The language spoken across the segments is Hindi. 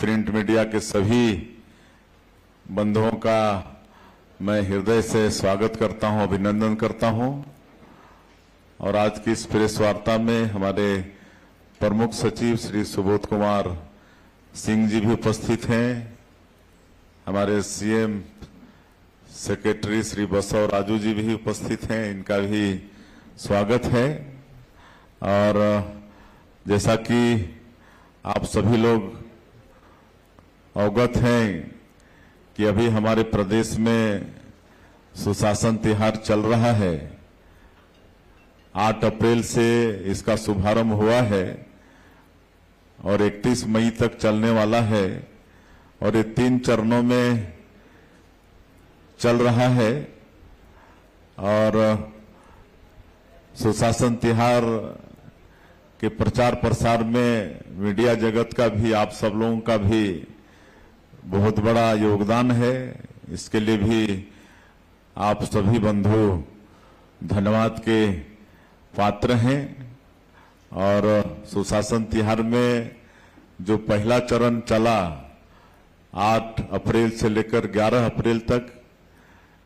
प्रिंट मीडिया के सभी बंधुओं का मैं हृदय से स्वागत करता हूं, अभिनंदन करता हूं। और आज की इस प्रेस वार्ता में हमारे प्रमुख सचिव श्री सुबोध कुमार सिंह जी भी उपस्थित हैं, हमारे सीएम सेक्रेटरी श्री बसव राजू जी भी उपस्थित हैं, इनका भी स्वागत है। और जैसा कि आप सभी लोग अवगत हैं कि अभी हमारे प्रदेश में सुशासन त्योहार चल रहा है। 8 अप्रैल से इसका शुभारंभ हुआ है और 31 मई तक चलने वाला है और ये 3 चरणों में चल रहा है। और सुशासन त्योहार के प्रचार प्रसार में मीडिया जगत का भी, आप सब लोगों का भी बहुत बड़ा योगदान है। इसके लिए भी आप सभी बंधु धन्यवाद के पात्र हैं। और सुशासन त्योहार में जो पहला चरण चला 8 अप्रैल से लेकर 11 अप्रैल तक,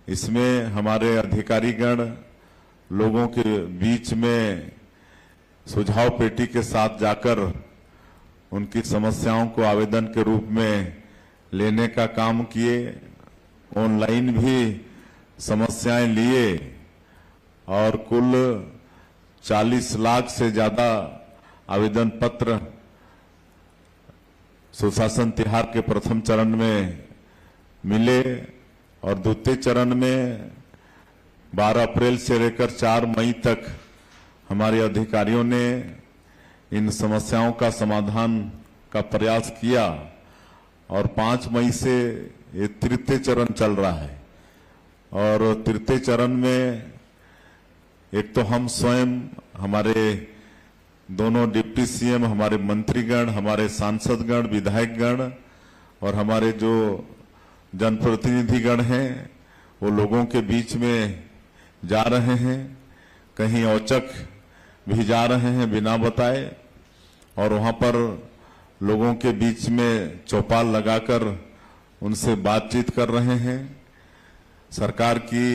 इसमें हमारे अधिकारीगण लोगों के बीच में सुझाव पेटी के साथ जाकर उनकी समस्याओं को आवेदन के रूप में लेने का काम किए। ऑनलाइन भी समस्याएं लिए और कुल 40 लाख से ज्यादा आवेदन पत्र सुशासन त्योहार के प्रथम चरण में मिले और द्वितीय चरण में 12 अप्रैल से लेकर 4 मई तक हमारे अधिकारियों ने इन समस्याओं का समाधान का प्रयास किया। और 5 मई से ये तृतीय चरण चल रहा है। और तृतीय चरण में एक तो हम स्वयं, हमारे दोनों डिप्टी सीएम, हमारे मंत्रीगण, हमारे सांसदगण, विधायकगण और हमारे जो जनप्रतिनिधिगण हैं, वो लोगों के बीच में जा रहे हैं। कहीं औचक भी जा रहे हैं बिना बताए और वहां पर लोगों के बीच में चौपाल लगाकर उनसे बातचीत कर रहे हैं। सरकार की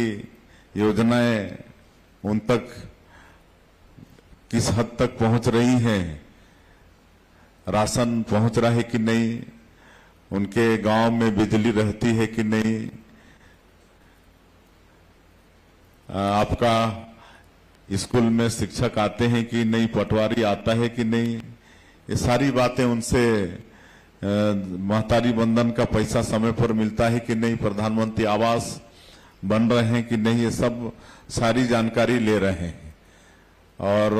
योजनाएं उन तक किस हद तक पहुंच रही हैं, राशन पहुंच रहा है कि नहीं, उनके गांव में बिजली रहती है कि नहीं, आपका स्कूल में शिक्षक आते हैं कि नहीं, पटवारी आता है कि नहीं, ये सारी बातें उनसे, महतारी बंधन का पैसा समय पर मिलता है कि नहीं, प्रधानमंत्री आवास बन रहे हैं कि नहीं, ये सब सारी जानकारी ले रहे हैं। और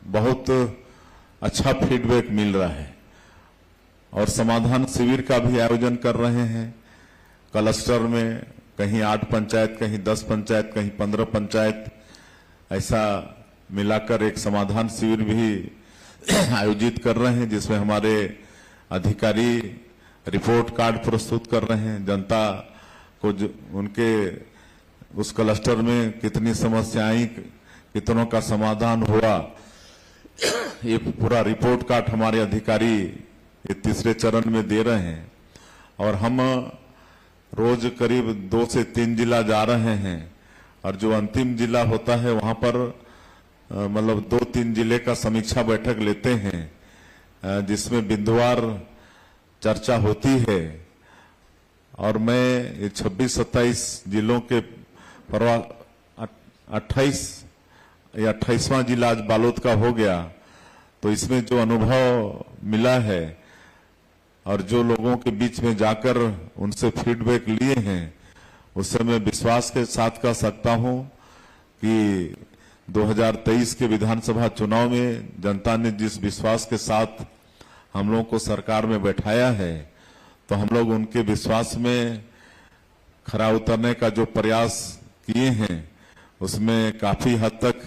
बहुत अच्छा फीडबैक मिल रहा है। और समाधान शिविर का भी आयोजन कर रहे हैं क्लस्टर में, कहीं 8 पंचायत, कहीं 10 पंचायत, कहीं 15 पंचायत, ऐसा मिलाकर एक समाधान शिविर भी आयोजित कर रहे हैं, जिसमें हमारे अधिकारी रिपोर्ट कार्ड प्रस्तुत कर रहे हैं। जनता को उनके उस क्लस्टर में कितनी समस्याएं, कितनों का समाधान हुआ, ये पूरा रिपोर्ट कार्ड हमारे अधिकारी ये तीसरे चरण में दे रहे हैं। और हम रोज करीब 2 से 3 जिला जा रहे हैं और जो अंतिम जिला होता है वहां पर मतलब 2-3 जिले का समीक्षा बैठक लेते हैं, जिसमें बिंदुवार चर्चा होती है। और मैं 26-27 जिलों के 28 या 28वां जिला आज बालोद का हो गया, तो इसमें जो अनुभव मिला है और जो लोगों के बीच में जाकर उनसे फीडबैक लिए हैं, उससे मैं विश्वास के साथ कह सकता हूं कि 2023 के विधानसभा चुनाव में जनता ने जिस विश्वास के साथ हम लोगों को सरकार में बैठाया है, तो हम लोग उनके विश्वास में खरा उतरने का जो प्रयास किए हैं, उसमें काफी हद तक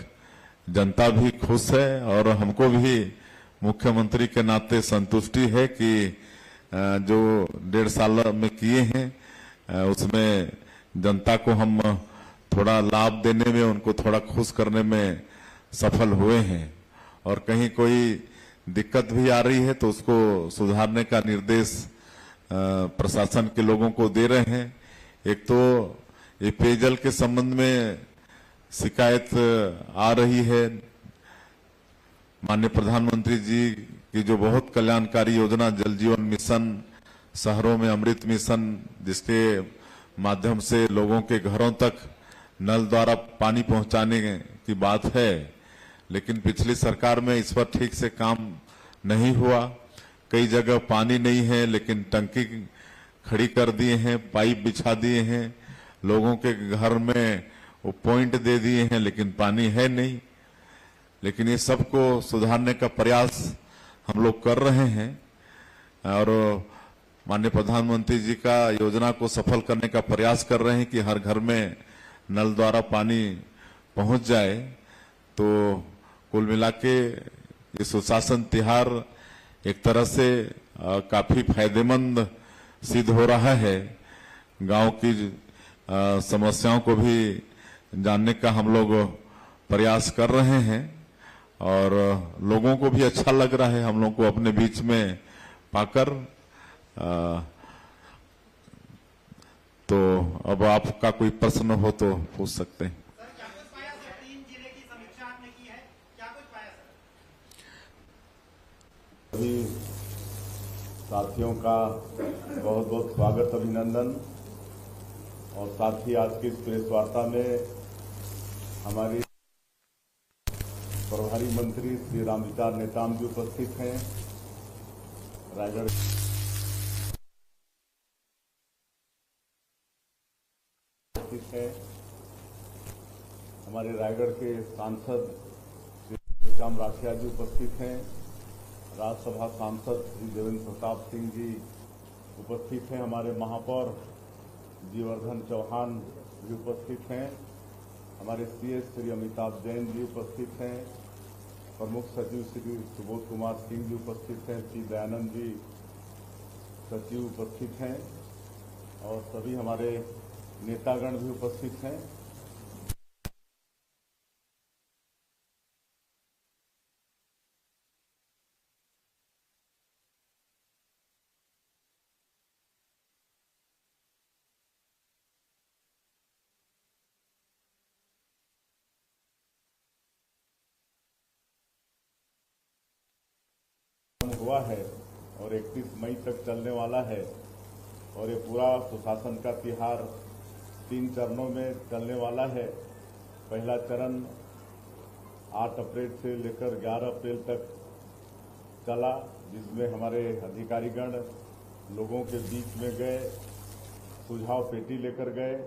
जनता भी खुश है और हमको भी मुख्यमंत्री के नाते संतुष्टि है कि जो 1.5 साल में किए हैं उसमें जनता को हम थोड़ा लाभ देने में, उनको थोड़ा खुश करने में सफल हुए हैं। और कहीं कोई दिक्कत भी आ रही है तो उसको सुधारने का निर्देश प्रशासन के लोगों को दे रहे हैं। एक तो ये पेयजल के संबंध में शिकायत आ रही है। माननीय प्रधानमंत्री जी की जो बहुत कल्याणकारी योजना जल जीवन मिशन, शहरों में अमृत मिशन, जिसके माध्यम से लोगों के घरों तक नल द्वारा पानी पहुंचाने की बात है, लेकिन पिछली सरकार में इस पर ठीक से काम नहीं हुआ। कई जगह पानी नहीं है, लेकिन टंकी खड़ी कर दिए हैं, पाइप बिछा दिए हैं, लोगों के घर में वो पॉइंट दे दिए हैं, लेकिन पानी है नहीं। लेकिन ये सबको सुधारने का प्रयास हम लोग कर रहे हैं और माननीय प्रधानमंत्री जी का योजना को सफल करने का प्रयास कर रहे हैं कि हर घर में नल द्वारा पानी पहुंच जाए। तो कुल मिला के ये सुशासन तिहार एक तरह से काफी फायदेमंद सिद्ध हो रहा है। गांव की समस्याओं को भी जानने का हम लोग प्रयास कर रहे हैं और लोगों को भी अच्छा लग रहा है हम लोग को अपने बीच में पाकर। तो अब आपका कोई प्रश्न हो तो पूछ सकते हैं। सर, क्या कुछ पाया सर? 3 जिले की समीक्षा आपने की है, क्या कुछ पाया सर? सभी साथियों का बहुत बहुत स्वागत, अभिनंदन। और साथ ही आज की इस प्रेस वार्ता में हमारी प्रभारी मंत्री श्री रामविचार नेताम जी उपस्थित हैं। रायगढ़ उपस्थित हैं। हमारे रायगढ़ के सांसद श्री श्याम राठिया जी उपस्थित हैं। राज्यसभा सांसद श्री देवेंद्र प्रताप सिंह जी उपस्थित हैं। हमारे महापौर जीवर्धन चौहान जी उपस्थित हैं। हमारे सीएस श्री अमिताभ जैन जी उपस्थित हैं। प्रमुख सचिव श्री सुबोध कुमार सिंह जी उपस्थित हैं। श्री दयानंद जी सचिव उपस्थित हैं और सभी हमारे नेतागण भी उपस्थित हैं। हुआ है और 31 मई तक चलने वाला है और ये पूरा सुशासन का तिहार 3 चरणों में चलने वाला है। पहला चरण 8 अप्रैल से लेकर 11 अप्रैल तक चला, जिसमें हमारे अधिकारीगण लोगों के बीच में गए, सुझाव पेटी लेकर गए।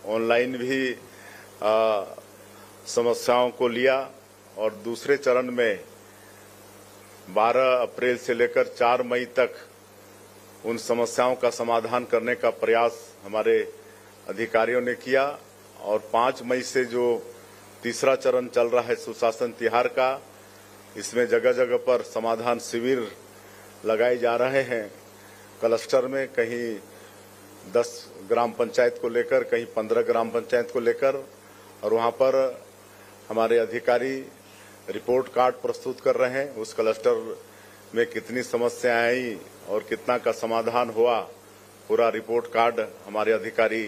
ऑनलाइन भी समस्याओं को लिया और दूसरे चरण में 12 अप्रैल से लेकर 4 मई तक उन समस्याओं का समाधान करने का प्रयास हमारे अधिकारियों ने किया और 5 मई से जो तीसरा चरण चल रहा है सुशासन तिहार का, इसमें जगह जगह पर समाधान शिविर लगाए जा रहे हैं। क्लस्टर में कहीं 10 ग्राम पंचायत को लेकर, कहीं 15 ग्राम पंचायत को लेकर, और वहां पर हमारे अधिकारी रिपोर्ट कार्ड प्रस्तुत कर रहे हैं। उस क्लस्टर में कितनी समस्याएं आई और कितना का समाधान हुआ, पूरा रिपोर्ट कार्ड हमारे अधिकारी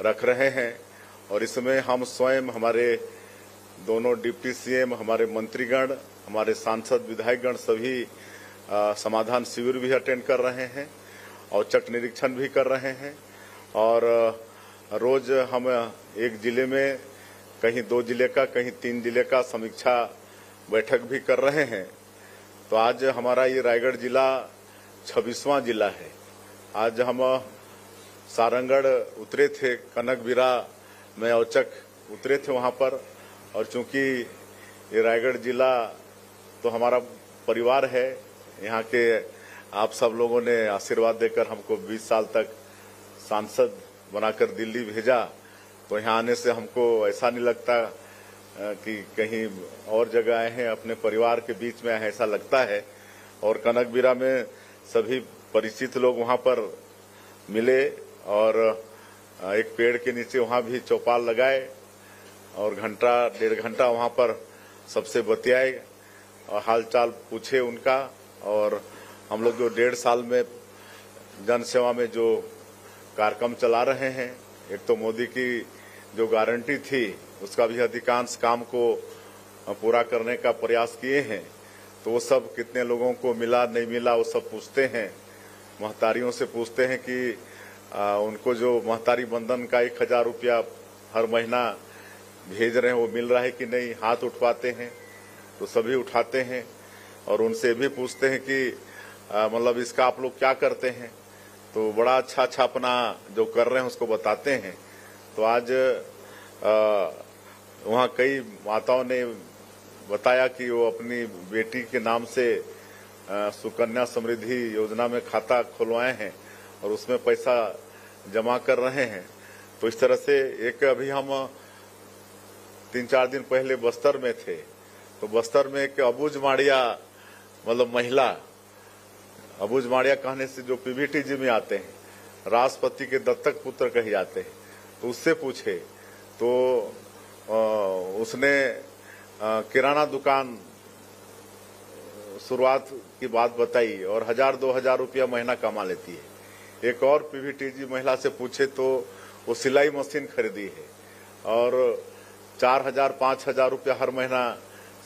रख रहे हैं। और इसमें हम स्वयं, हमारे दोनों डिप्टी सीएम, हमारे मंत्रीगण, हमारे सांसद, विधायकगण सभी समाधान शिविर भी अटेंड कर रहे हैं, औचक निरीक्षण भी कर रहे हैं। और रोज हम एक जिले में, कहीं 2 जिले का, कहीं 3 जिले का समीक्षा बैठक भी कर रहे हैं। तो आज हमारा ये रायगढ़ जिला 26वां जिला है। आज हम सारंगढ़ उतरे थे, कनकबिरा में औचक उतरे थे वहां पर। और चूंकि ये रायगढ़ जिला तो हमारा परिवार है, यहाँ के आप सब लोगों ने आशीर्वाद देकर हमको 20 साल तक सांसद बनाकर दिल्ली भेजा, तो यहाँ आने से हमको ऐसा नहीं लगता कि कहीं और जगह आए हैं, अपने परिवार के बीच में आए, ऐसा लगता है। और कनकबिरा में सभी परिचित लोग वहाँ पर मिले और एक पेड़ के नीचे वहाँ भी चौपाल लगाए और 1.5 घंटा वहाँ पर सबसे बतियाए और हालचाल पूछे उनका। और हम लोग जो 1.5 साल में जन सेवा में जो कार्यक्रम चला रहे हैं, एक तो मोदी की जो गारंटी थी उसका भी अधिकांश काम को पूरा करने का प्रयास किए हैं। तो वो सब कितने लोगों को मिला नहीं मिला वो सब पूछते हैं, महतारियों से पूछते हैं कि उनको जो महतारी बंधन का 1000 रुपया हर महीना भेज रहे हैं वो मिल रहा है कि नहीं। हाथ उठवाते हैं तो सभी उठाते हैं और उनसे भी पूछते हैं कि मतलब इसका आप लोग क्या करते हैं। तो बड़ा अच्छा अपना जो कर रहे हैं उसको बताते हैं। तो आज वहाँ कई माताओं ने बताया कि वो अपनी बेटी के नाम से सुकन्या समृद्धि योजना में खाता खुलवाए हैं और उसमें पैसा जमा कर रहे हैं। तो इस तरह से एक अभी हम 3-4 दिन पहले बस्तर में थे, तो बस्तर में एक अबूझ माड़िया मतलब महिला, अबूझ माड़िया कहने से जो पीवीटीजी में आते हैं, राष्ट्रपति के दत्तक पुत्र कहे जाते हैं, तो उससे पूछे तो उसने किराना दुकान शुरुआत की बात बताई और 1000-2000 रुपया महीना कमा लेती है। एक और पीवीटीजी महिला से पूछे तो वो सिलाई मशीन खरीदी है और 4000-5000 रुपया हर महीना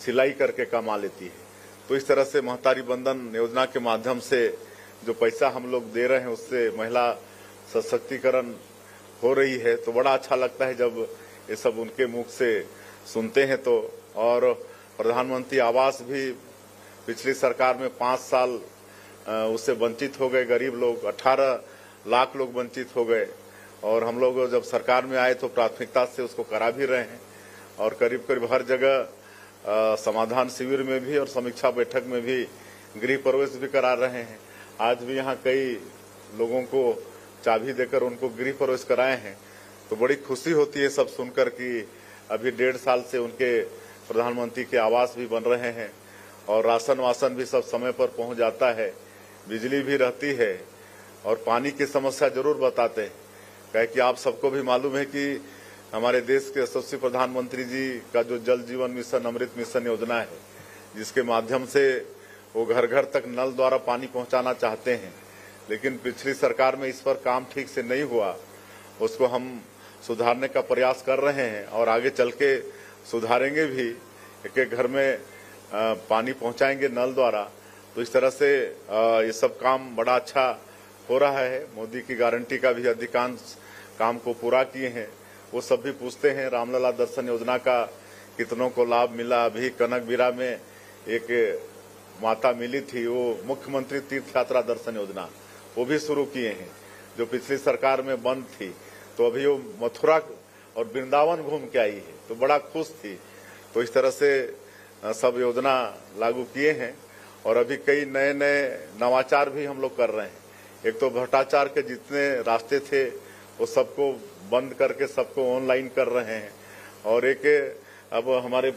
सिलाई करके कमा लेती है। तो इस तरह से महतारी बंधन योजना के माध्यम से जो पैसा हम लोग दे रहे हैं उससे महिला सशक्तिकरण हो रही है। तो बड़ा अच्छा लगता है जब ये सब उनके मुख से सुनते हैं। तो और प्रधानमंत्री आवास भी पिछली सरकार में 5 साल उससे वंचित हो गए गरीब लोग, 18 लाख लोग वंचित हो गए। और हम लोग जब सरकार में आए तो प्राथमिकता से उसको करा भी रहे हैं और करीब करीब हर जगह समाधान शिविर में भी और समीक्षा बैठक में भी गृह प्रवेश भी करा रहे हैं। आज भी यहाँ कई लोगों को चाबी देकर उनको गृह प्रवेश कराए हैं। तो बड़ी खुशी होती है सब सुनकर कि अभी 1.5 साल से उनके प्रधानमंत्री के आवास भी बन रहे हैं और राशन वासन भी सब समय पर पहुंच जाता है, बिजली भी रहती है और पानी की समस्या जरूर बताते हैं। कहे कि आप सबको भी मालूम है कि हमारे देश के यशस्वी प्रधानमंत्री जी का जो जल जीवन मिशन, अमृत मिशन योजना है, जिसके माध्यम से वो घर घर तक नल द्वारा पानी पहुंचाना चाहते हैं, लेकिन पिछली सरकार में इस पर काम ठीक से नहीं हुआ। उसको हम सुधारने का प्रयास कर रहे हैं और आगे चल के सुधारेंगे भी, एक एक घर में पानी पहुंचाएंगे नल द्वारा। तो इस तरह से ये सब काम बड़ा अच्छा हो रहा है। मोदी की गारंटी का भी अधिकांश काम को पूरा किए हैं। वो सब भी पूछते हैं रामलला दर्शन योजना का कितनों को लाभ मिला। अभी कनकबिरा में एक माता मिली थी, वो मुख्यमंत्री तीर्थ यात्रा दर्शन योजना वो भी शुरू किए हैं जो पिछली सरकार में बंद थी। तो अभी वो मथुरा और वृंदावन घूम के आई है, तो बड़ा खुश थी। तो इस तरह से सब योजना लागू किए हैं और अभी कई नए नए नवाचार भी हम लोग कर रहे हैं। एक तो भ्रष्टाचार के जितने रास्ते थे वो सबको बंद करके सबको ऑनलाइन कर रहे हैं। और एक अब हमारे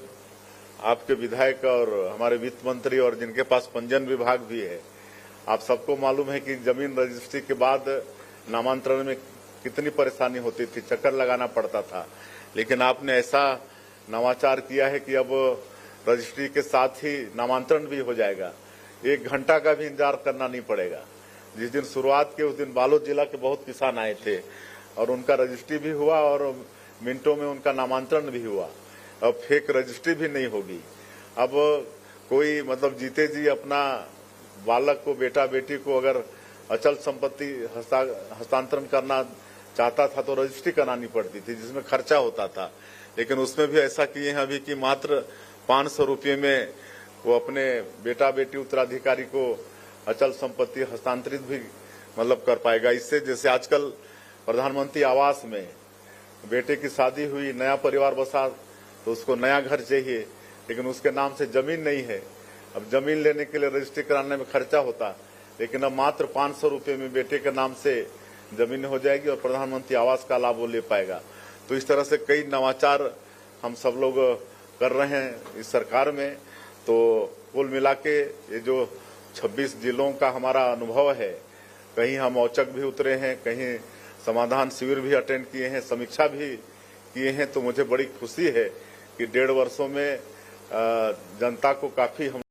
आपके विधायक और हमारे वित्त मंत्री और जिनके पास पंजीयन विभाग भी है, आप सबको मालूम है कि जमीन रजिस्ट्री के बाद नामांतरण में कितनी परेशानी होती थी, चक्कर लगाना पड़ता था। लेकिन आपने ऐसा नवाचार किया है कि अब रजिस्ट्री के साथ ही नामांतरण भी हो जाएगा, 1 घंटा का भी इंतजार करना नहीं पड़ेगा। जिस दिन शुरुआत के उस दिन बालोद जिला के बहुत किसान आए थे और उनका रजिस्ट्री भी हुआ और मिनटों में उनका नामांतरण भी हुआ। अब फेक रजिस्ट्री भी नहीं होगी। अब कोई मतलब जीते जी अपना बालक को, बेटा बेटी को अगर अचल संपत्ति हस्तांतरण करना चाहता था तो रजिस्ट्री करानी पड़ती थी, जिसमें खर्चा होता था। लेकिन उसमें भी ऐसा किए हैं अभी कि मात्र 500 रुपये में वो अपने बेटा बेटी उत्तराधिकारी को अचल संपत्ति हस्तांतरित भी मतलब कर पाएगा। इससे जैसे आजकल प्रधानमंत्री आवास में बेटे की शादी हुई, नया परिवार बसा, तो उसको नया घर चाहिए, लेकिन उसके नाम से जमीन नहीं है। अब जमीन लेने के लिए रजिस्ट्री कराने में खर्चा होता, लेकिन अब मात्र 500 रुपये में बेटे के नाम से जमीन हो जाएगी और प्रधानमंत्री आवास का लाभ वो ले पाएगा। तो इस तरह से कई नवाचार हम सब लोग कर रहे हैं इस सरकार में। तो कुल मिला के ये जो 26 जिलों का हमारा अनुभव है, कहीं हम औचक भी उतरे हैं, कहीं समाधान शिविर भी अटेंड किए हैं, समीक्षा भी किए हैं। तो मुझे बड़ी खुशी है कि 1.5 वर्षों में जनता को काफी हम